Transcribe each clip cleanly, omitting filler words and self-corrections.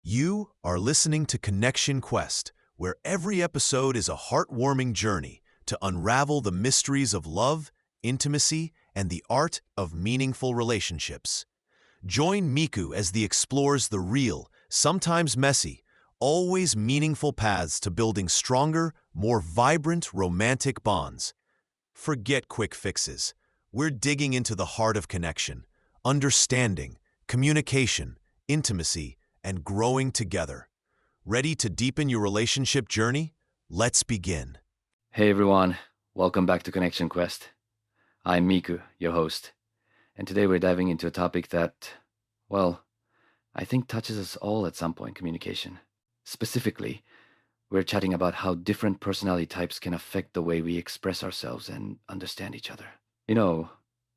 You are listening to Connection Quest, where every episode is a heartwarming journey to unravel the mysteries of love, intimacy, and the art of meaningful relationships. Join Miku as he explores the real, sometimes messy, always meaningful paths to building stronger, more vibrant romantic bonds. Forget quick fixes. We're digging into the heart of connection, understanding, communication, intimacy, and growing together. Ready to deepen your relationship journey? Let's begin. Hey everyone, welcome back to Connection Quest. I'm Miku, your host, and today we're diving into a topic that, well, I think touches us all at some point: communication. Specifically, we're chatting about how different personality types can affect the way we express ourselves and understand each other. You know,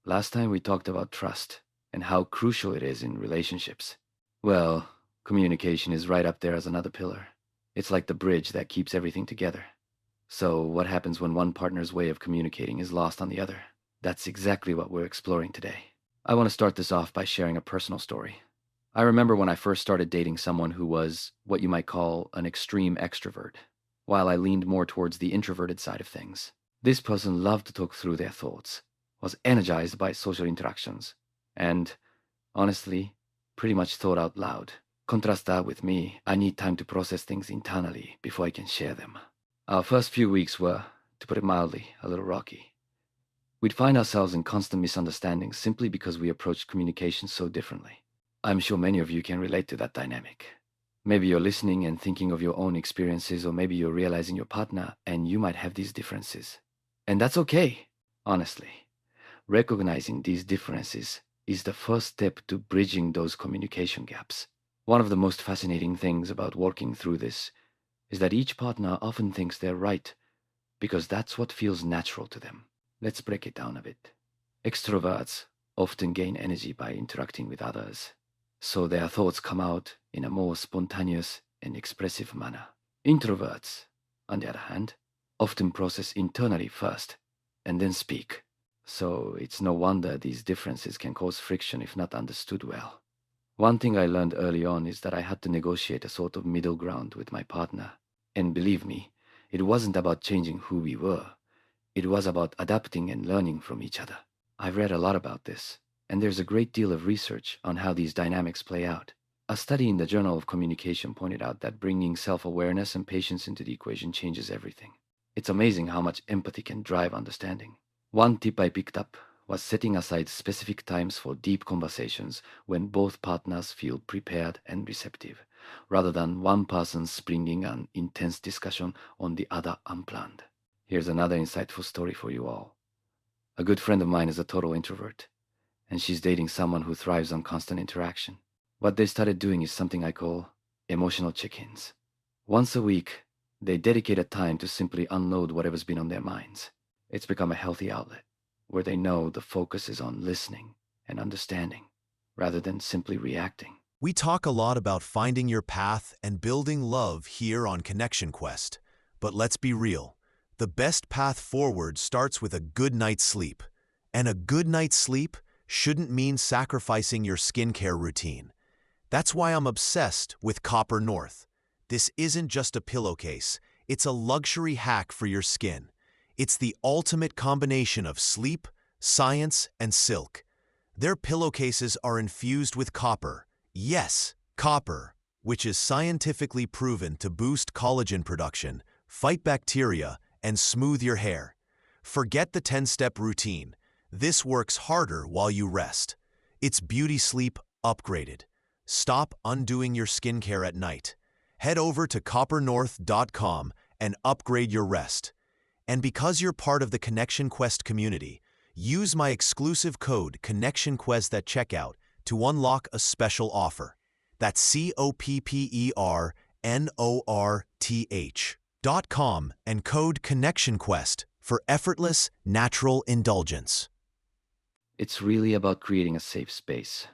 last time we talked about trust and how crucial it is in relationships. Well, communication is right up there as another pillar. It's like the bridge that keeps everything together. So what happens when one partner's way of communicating is lost on the other? That's exactly what we're exploring today. I want to start this off by sharing a personal story. I remember when I first started dating someone who was what you might call an extreme extrovert, while I leaned more towards the introverted side of things. This person loved to talk through their thoughts, was energized by social interactions, and, honestly, pretty much thought out loud. Contrast that with me. I need time to process things internally before I can share them. Our first few weeks were, to put it mildly, a little rocky. We'd find ourselves in constant misunderstandings simply because we approached communication so differently. I'm sure many of you can relate to that dynamic. Maybe you're listening and thinking of your own experiences, or maybe you're realizing your partner and you might have these differences. And that's okay, honestly. Recognizing these differences is the first step to bridging those communication gaps. One of the most fascinating things about working through this is that each partner often thinks they're right because that's what feels natural to them. Let's break it down a bit. Extroverts often gain energy by interacting with others, so their thoughts come out in a more spontaneous and expressive manner. Introverts, on the other hand, often process internally first and then speak. So it's no wonder these differences can cause friction if not understood well. One thing I learned early on is that I had to negotiate a sort of middle ground with my partner. And believe me, it wasn't about changing who we were. It was about adapting and learning from each other. I've read a lot about this, and there's a great deal of research on how these dynamics play out. A study in the Journal of Communication pointed out that bringing self-awareness and patience into the equation changes everything. It's amazing how much empathy can drive understanding. One tip I picked up was setting aside specific times for deep conversations when both partners feel prepared and receptive, rather than one person springing an intense discussion on the other unplanned. Here's another insightful story for you all. A good friend of mine is a total introvert, and she's dating someone who thrives on constant interaction. What they started doing is something I call emotional check-ins. Once a week, they dedicate a time to simply unload whatever's been on their minds. It's become a healthy outlet, where they know the focus is on listening and understanding, rather than simply reacting. We talk a lot about finding your path and building love here on Connection Quest. But let's be real. The best path forward starts with a good night's sleep. And a good night's sleep shouldn't mean sacrificing your skincare routine. That's why I'm obsessed with Copper North. This isn't just a pillowcase. It's a luxury hack for your skin. It's the ultimate combination of sleep, science, and silk. Their pillowcases are infused with copper. Yes, copper, which is scientifically proven to boost collagen production, fight bacteria, and smooth your hair. Forget the 10-step routine. This works harder while you rest. It's beauty sleep upgraded. Stop undoing your skincare at night. Head over to coppernorth.com and upgrade your rest. And because you're part of the Connection Quest community, use my exclusive code ConnectionQuest at checkout to unlock a special offer. That's COPPERNORTH.com and code ConnectionQuest for effortless, natural indulgence. It's really about creating a safe space.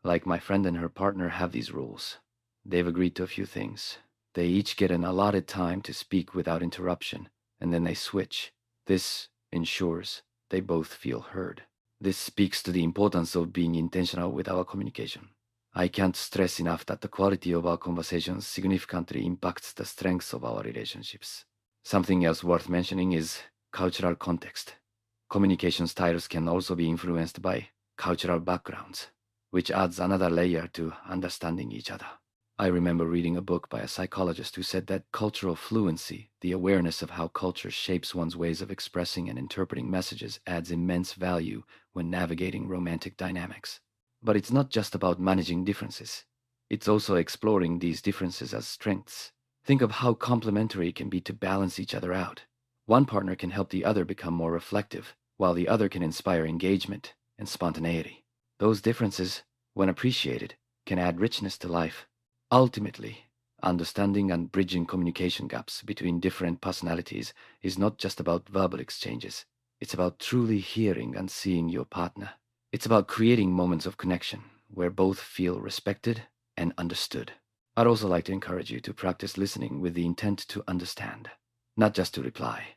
Like my friend and her partner have these rules. They've agreed to a few things. They each get an allotted time to speak without interruption, and then they switch. This ensures they both feel heard. This speaks to the importance of being intentional with our communication. I can't stress enough that the quality of our conversations significantly impacts the strengths of our relationships. Something else worth mentioning is cultural context. Communication styles can also be influenced by cultural backgrounds, which adds another layer to understanding each other. I remember reading a book by a psychologist who said that cultural fluency, the awareness of how culture shapes one's ways of expressing and interpreting messages, adds immense value when navigating romantic dynamics. But it's not just about managing differences. It's also exploring these differences as strengths. Think of how complementary it can be to balance each other out. One partner can help the other become more reflective, while the other can inspire engagement and spontaneity. Those differences, when appreciated, can add richness to life. Ultimately, understanding and bridging communication gaps between different personalities is not just about verbal exchanges. It's about truly hearing and seeing your partner. It's about creating moments of connection where both feel respected and understood. I'd also like to encourage you to practice listening with the intent to understand, not just to reply.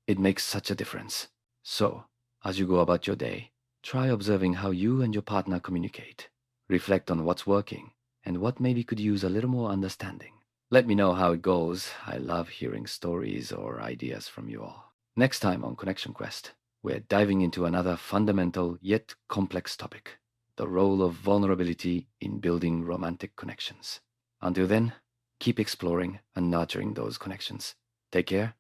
It makes such a difference. So, as you go about your day, try observing how you and your partner communicate. Reflect on what's working and what maybe could use a little more understanding. Let me know how it goes. I love hearing stories or ideas from you all. Next time on Connection Quest, we're diving into another fundamental yet complex topic: the role of vulnerability in building romantic connections. Until then, keep exploring and nurturing those connections. Take care